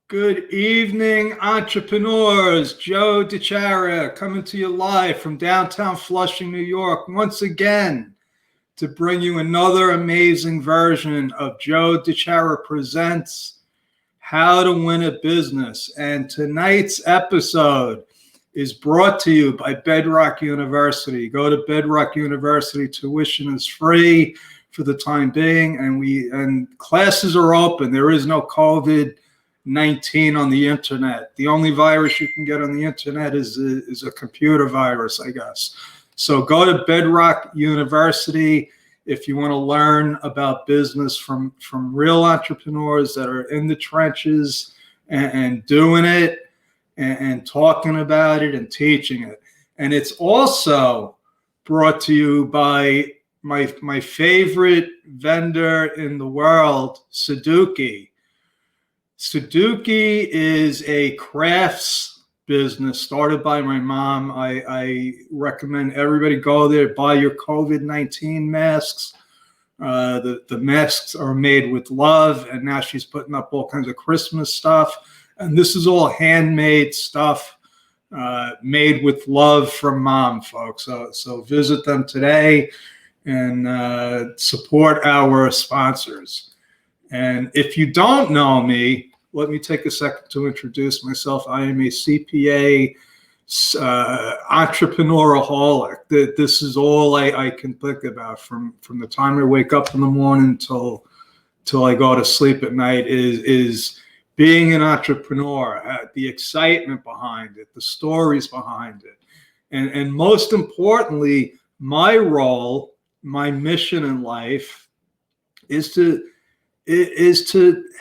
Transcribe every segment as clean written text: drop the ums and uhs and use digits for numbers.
Good evening, entrepreneurs. Joe DiChiara coming to you live from downtown Flushing, New York, once again to bring you another amazing version of Joe DiChiara Presents How to Win a Business. And tonight's episode is brought to you by Bedrock University. Go to Bedrock University. Tuition is free for the time being, and classes are open. There is no COVID-19 on the internet. The only virus you can get on the internet is a computer virus, I guess. So go to Bedrock University if you want to learn about business from real entrepreneurs that are in the trenches and doing it and talking about it and teaching it. And it's also brought to you by my favorite vendor in the world, Suzuki. Suzuki is a crafts business started by my mom. I recommend everybody go there, buy your COVID-19 masks. The masks are made with love, and now she's putting up all kinds of Christmas stuff. And this is all handmade stuff made with love from mom, folks. So visit them today and support our sponsors. And if you don't know me, let me take a second to introduce myself. I am a CPA entrepreneuraholic. This is all I can think about from the time I wake up in the morning till I go to sleep at night is being an entrepreneur, the excitement behind it, the stories behind it. And most importantly, my role, my mission in life is to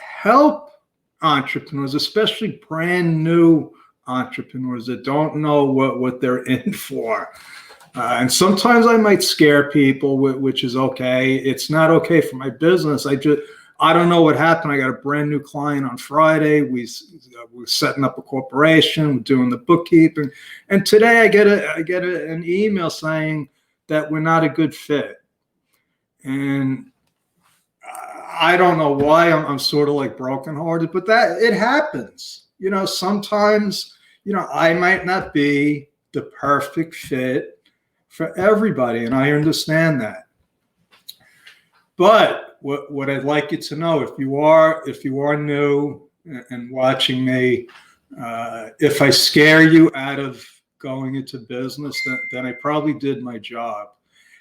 help entrepreneurs, especially brand new entrepreneurs that don't know what they're in for. And sometimes I might scare people, which is okay. It's not okay for my business. I don't know what happened. I got a brand new client on Friday. We're setting up a corporation. We're doing the bookkeeping. And today I get an email saying that we're not a good fit. And I don't know why. I'm sort of like brokenhearted, but that it happens. Sometimes, I might not be the perfect fit for everybody, and I understand that. But what I'd like you to know, if you are new and watching me, if I scare you out of going into business, then I probably did my job.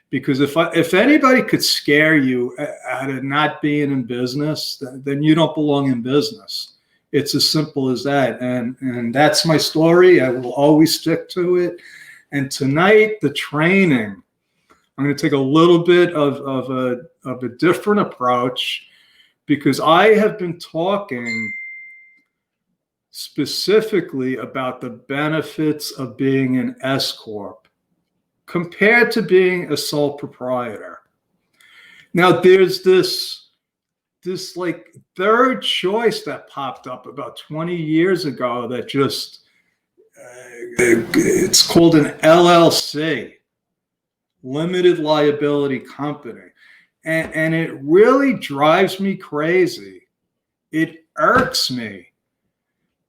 Because if anybody could scare you out of not being in business, then you don't belong in business. It's as simple as that. And that's my story. I will always stick to it. And tonight, the training, I'm going to take a little bit of a different approach, because I have been talking specifically about the benefits of being an S-corp compared to being a sole proprietor. Now, there's this like third choice that popped up about 20 years ago that just, it's called an LLC, limited liability company. And it really drives me crazy. It irks me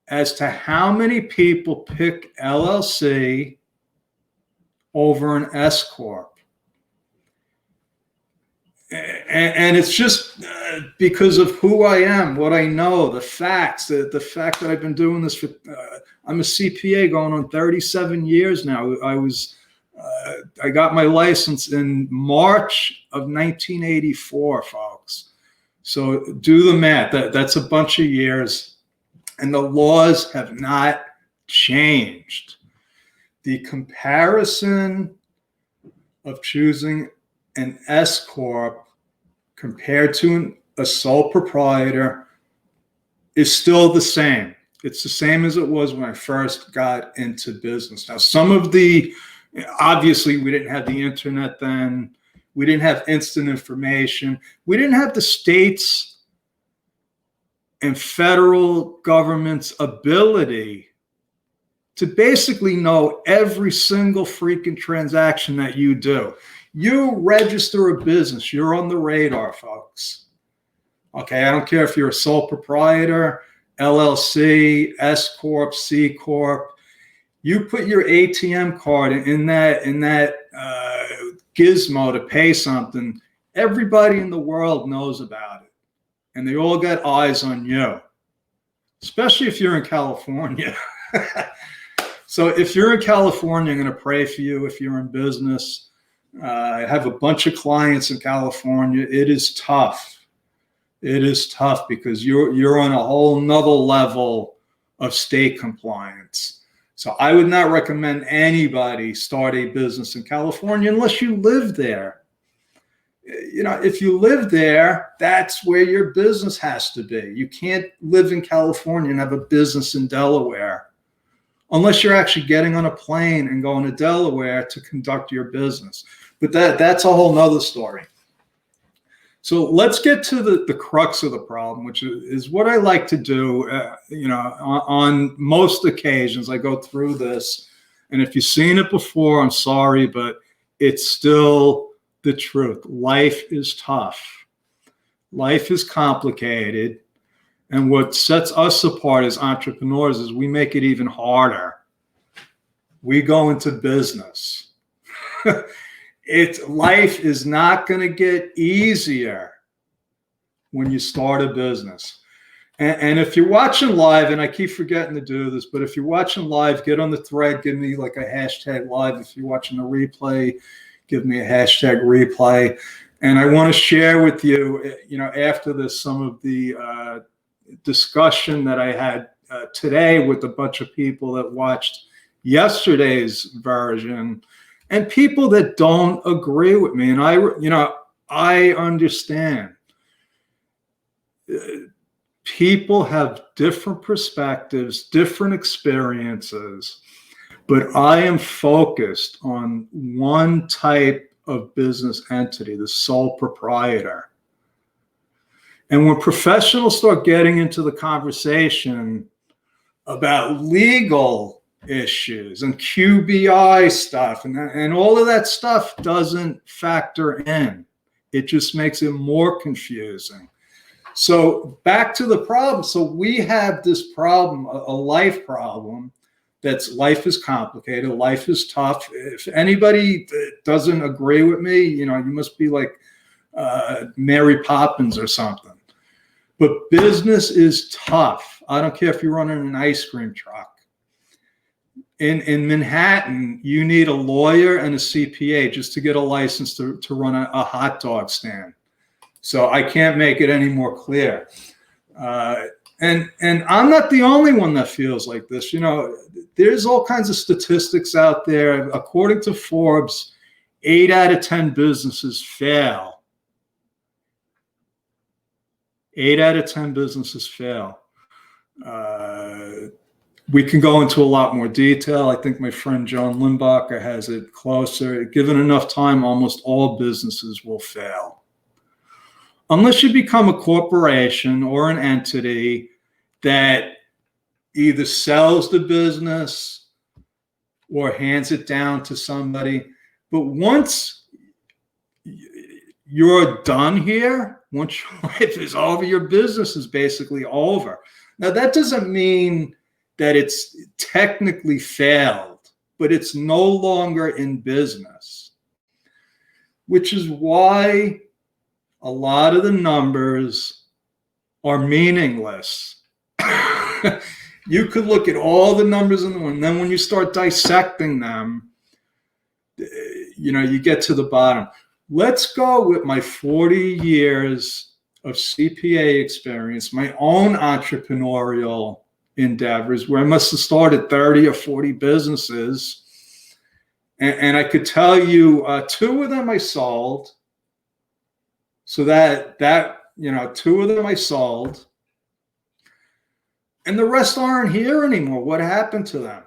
as to how many people pick LLC over an S-corp. And it's just because of who I am, what I know, the facts, the fact that I've been doing this for, I'm a CPA going on 37 years now. I got my license in March of 1984, folks. So do the math. That's a bunch of years. And the laws have not changed. The comparison of choosing an S-corp compared to a sole proprietor is still the same. It's the same as it was when I first got into business. Now, obviously we didn't have the internet then. We didn't have instant information. We didn't have the states and federal government's ability to basically know every single freaking transaction that you do. You register a business, you're on the radar, folks. Okay, I don't care if you're a sole proprietor, LLC, S-corp, C-corp. You put your ATM card in that gizmo to pay something. Everybody in the world knows about it, and they all got eyes on you, especially if you're in California. So if you're in California, I'm going to pray for you. If you're in business, I have a bunch of clients in California. It is tough. It is tough because you're on a whole nother level of state compliance. So I would not recommend anybody start a business in California unless you live there. You know, if you live there, that's where your business has to be. You can't live in California and have a business in Delaware unless you're actually getting on a plane and going to Delaware to conduct your business. But that's a whole nother story. So let's get to the crux of the problem, which is what I like to do. You know, on most occasions, I go through this. And if you've seen it before, I'm sorry, but it's still the truth. Life is tough. Life is complicated. And what sets us apart as entrepreneurs is we make it even harder. We go into business. Life is not going to get easier when you start a business. And if you're watching live, and I keep forgetting to do this, but if you're watching live, get on the thread, give me like a hashtag live. If you're watching the replay, give me a hashtag replay. And I want to share with you, you know, after this, some of the discussion that I had today with a bunch of people that watched yesterday's version and people that don't agree with me. And I understand. People have different perspectives, different experiences, but I am focused on one type of business entity, the sole proprietor. And when professionals start getting into the conversation about legal issues and QBI stuff and all of that stuff doesn't factor in. It just makes it more confusing. So back to the problem. So we have this problem, a life problem. Life is complicated. Life is tough. If anybody doesn't agree with me, you know, you must be like Mary Poppins or something. But business is tough. I don't care if you're running an ice cream truck. In Manhattan, you need a lawyer and a CPA just to get a license to run a hot dog stand. So I can't make it any more clear. And I'm not the only one that feels like this. You know, there's all kinds of statistics out there. According to Forbes, 8 out of 10 businesses fail. 8 out of 10 businesses fail. We can go into a lot more detail. I think my friend John Limbacher has it closer. Given enough time, almost all businesses will fail. Unless you become a corporation or an entity that either sells the business or hands it down to somebody. But once you're done here, once your life is over, your business is basically over. Now, that doesn't mean that it's technically failed, but it's no longer in business, which is why a lot of the numbers are meaningless. You could look at all the numbers and then when you start dissecting them, you know, you get to the bottom. Let's go with my 40 years of CPA experience, my own entrepreneurial endeavors, where I must have started 30 or 40 businesses. And I could tell you 2 of them I sold. So that you know, 2 of them I sold. And the rest aren't here anymore. What happened to them?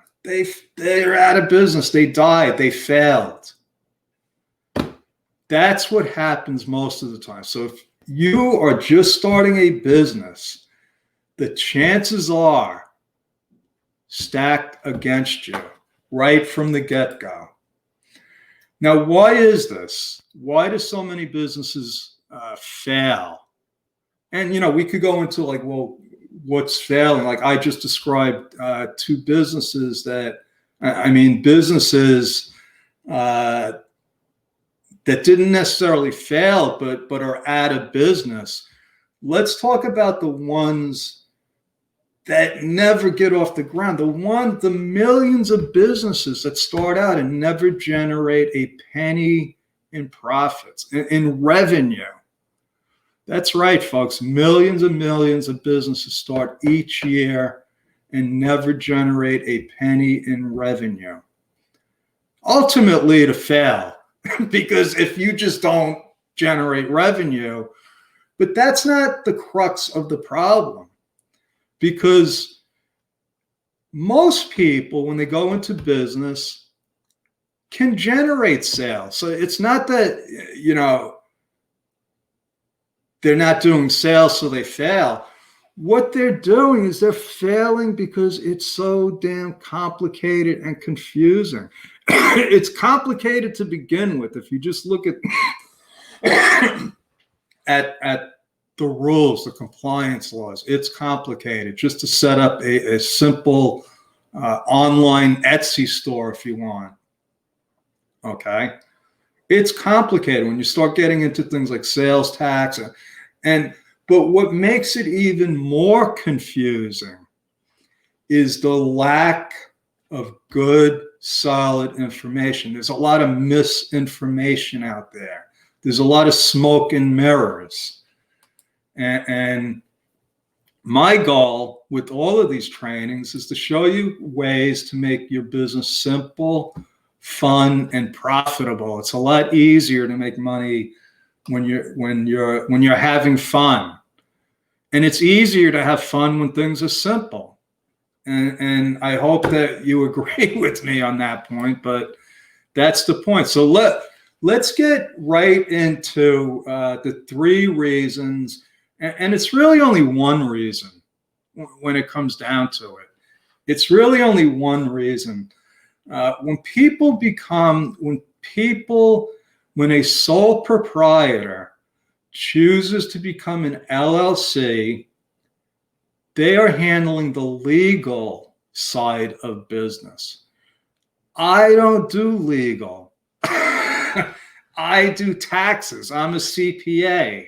They're out of business. They died. They failed. That's what happens most of the time. So if you are just starting a business, the chances are stacked against you right from the get-go. Now, why is this? Why do so many businesses fail? And, you know, we could go into like, well, what's failing. Like I just described two businesses businesses that didn't necessarily fail, but are out of business. Let's talk about the ones that never get off the ground. The millions of businesses that start out and never generate a penny in profits, in revenue. That's right, folks. Millions and millions of businesses start each year and never generate a penny in revenue. Ultimately, to fail, because if you just don't generate revenue, but that's not the crux of the problem, because most people, when they go into business, can generate sales. So it's not that, they're not doing sales, so they fail. What they're doing is they're failing because it's so damn complicated and confusing. It's complicated to begin with. If you just look at the rules, the compliance laws, it's complicated. Just to set up a simple online Etsy store, if you want. Okay, it's complicated when you start getting into things like sales tax, but what makes it even more confusing is the lack of good, solid information. There's a lot of misinformation out there. There's a lot of smoke and mirrors. And my goal with all of these trainings is to show you ways to make your business simple, fun, and profitable. It's a lot easier to make money when you're having fun. And it's easier to have fun when things are simple. And I hope that you agree with me on that point, but that's the point. So let's get right into the three reasons, and it's really only one reason when it comes down to it. It's really only one reason. When a sole proprietor chooses to become an LLC, they are handling the legal side of business. I don't do legal. I do taxes. I'm a CPA.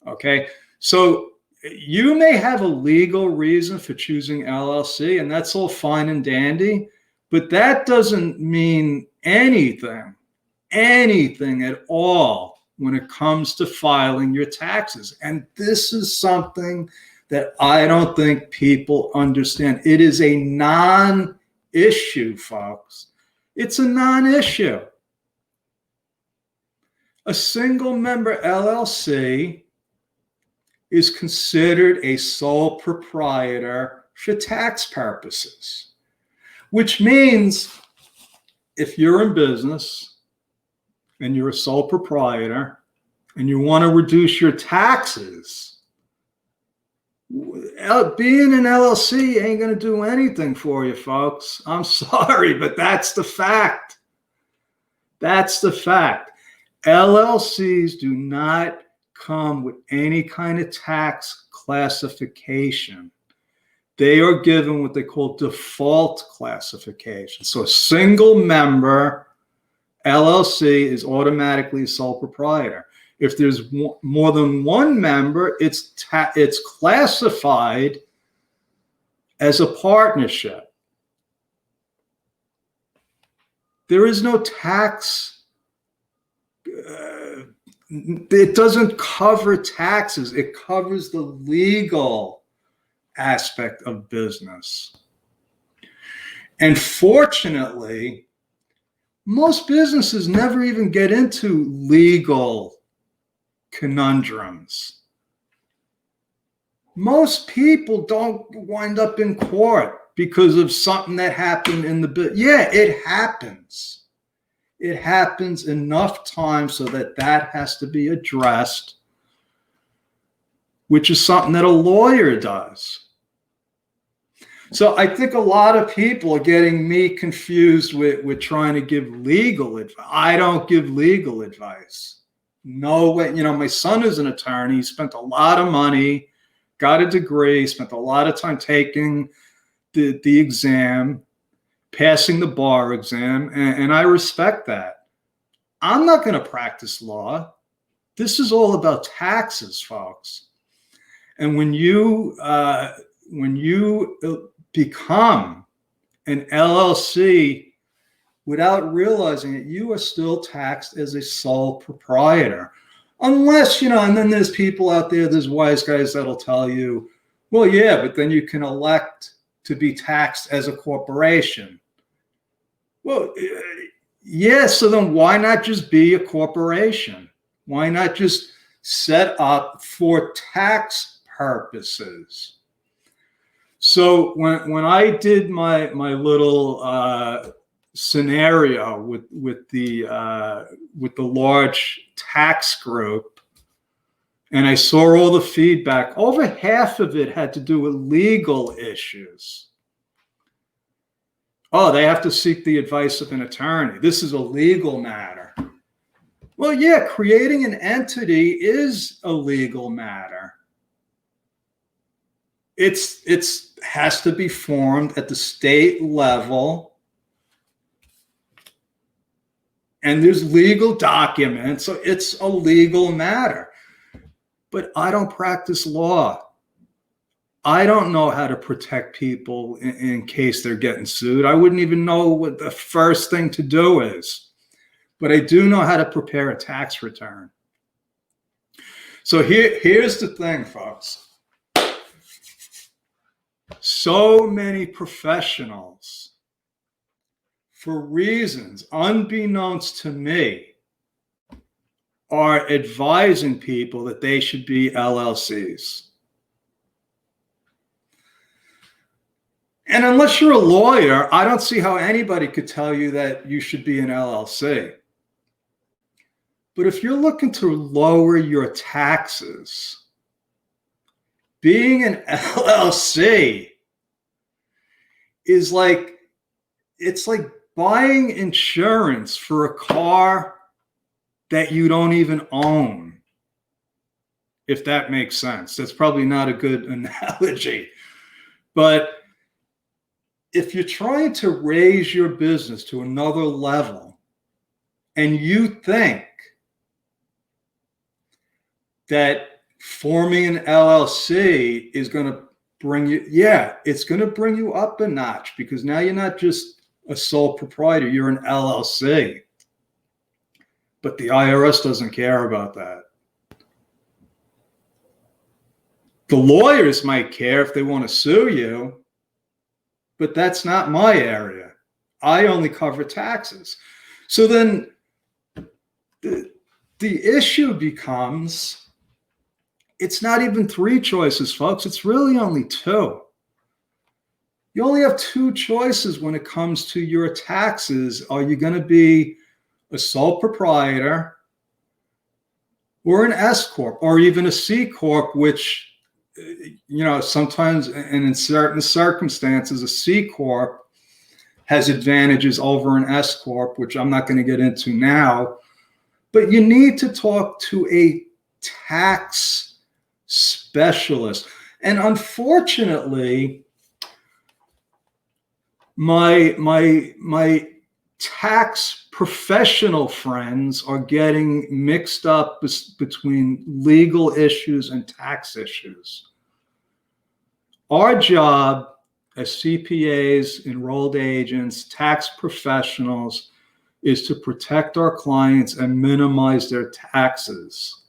Okay. So you may have a legal reason for choosing LLC, and that's all fine and dandy, but that doesn't mean anything at all when it comes to filing your taxes. And this is something that I don't think people understand. It is a non-issue, folks. It's a non-issue. A single member LLC is considered a sole proprietor for tax purposes, which means if you're in business and you're a sole proprietor and you want to reduce your taxes, being an LLC ain't going to do anything for you, folks. I'm sorry, but that's the fact. That's the fact. LLCs do not come with any kind of tax classification. They are given what they call default classification. So a single member LLC is automatically a sole proprietor. If there's more than one member, it's classified as a partnership. There is no tax. It doesn't cover taxes. It covers the legal aspect of business. And fortunately, most businesses never even get into legal conundrums. Most people don't wind up in court because of something that happened in the business. Yeah, it happens. It happens enough times so that has to be addressed, which is something that a lawyer does. So I think a lot of people are getting me confused with trying to give legal advice. I don't give legal advice. No way. My son is an attorney. He spent a lot of money got a degree, spent a lot of time taking the exam, passing the bar exam, and I respect that. I'm not going to practice law. This is all about taxes, folks. And when you become an LLC without realizing it, you are still taxed as a sole proprietor. Unless, and then there's people out there, there's wise guys that'll tell you, well, yeah, but then you can elect to be taxed as a corporation. Well, yeah, so then why not just be a corporation? Why not just set up for tax purposes? So when I did my little scenario with the large tax group, and I saw all the feedback, over half of it had to do with legal issues. Oh, they have to seek the advice of an attorney. This is a legal matter. Well, yeah, creating an entity is a legal matter. It has to be formed at the state level, and there's legal documents, so it's a legal matter. But I don't practice law. I don't know how to protect people in case they're getting sued. I wouldn't even know what the first thing to do is. But I do know how to prepare a tax return. So here's the thing, folks. So many professionals, for reasons unbeknownst to me, are advising people that they should be LLCs. And unless you're a lawyer, I don't see how anybody could tell you that you should be an LLC. But if you're looking to lower your taxes, being an LLC is it's like buying insurance for a car that you don't even own, if that makes sense. That's probably not a good analogy. But if you're trying to raise your business to another level and you think that forming an LLC is going to bring you, it's going to bring you up a notch, because now you're not just a sole proprietor, you're an LLC. But the IRS doesn't care about that. The lawyers might care if they want to sue you, but that's not my area. I only cover taxes. So then the issue becomes, it's not even three choices, folks. It's really only two. You only have two choices when it comes to your taxes. Are you going to be a sole proprietor or an S-corp, or even a C-corp, which, sometimes and in certain circumstances, a C-corp has advantages over an S-corp, which I'm not going to get into now. But you need to talk to a tax specialist. And unfortunately, my tax professional friends are getting mixed up between legal issues and tax issues. Our job as CPAs, enrolled agents, tax professionals is to protect our clients and minimize their taxes.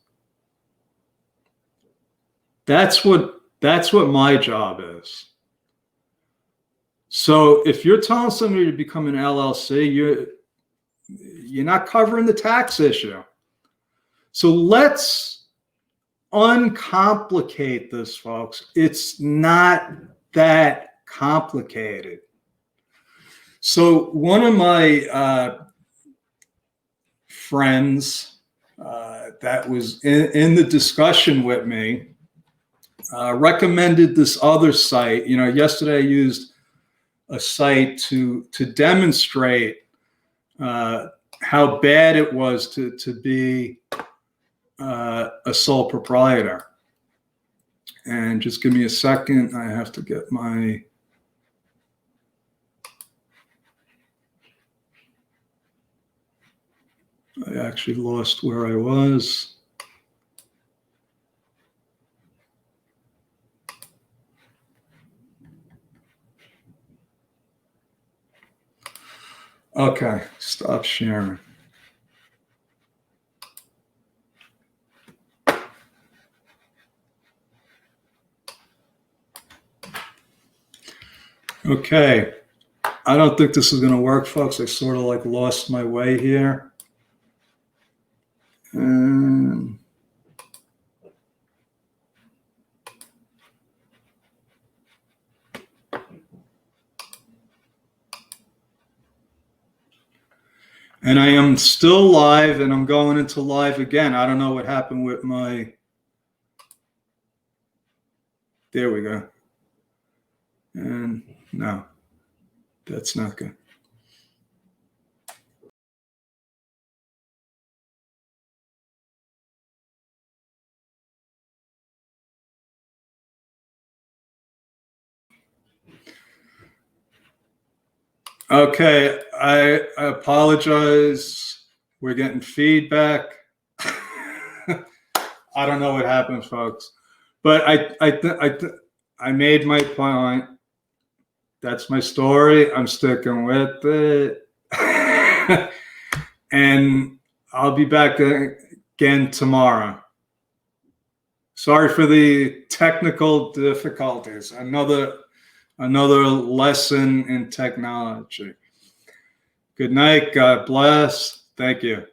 That's what my job is. So if you're telling somebody to become an LLC, you're not covering the tax issue. So let's uncomplicate this, folks. It's not that complicated. So one of my friends that was in the discussion with me recommended this other site. Yesterday I used a site to demonstrate how bad it was to be a sole proprietor. And just give me a second. I have to get my... I actually lost where I was. Okay, stop sharing. Okay, I don't think this is going to work, folks. I sort of like lost my way here. And I am still live, and I'm going into live again. I don't know what happened with my... There we go. And no, that's not good. Okay, I apologize. We're getting feedback. I don't know what happened, folks, but I made my point. That's my story. I'm sticking with it. And I'll be back again tomorrow. Sorry for the technical difficulties. Another lesson in technology. Good night. God bless. Thank you.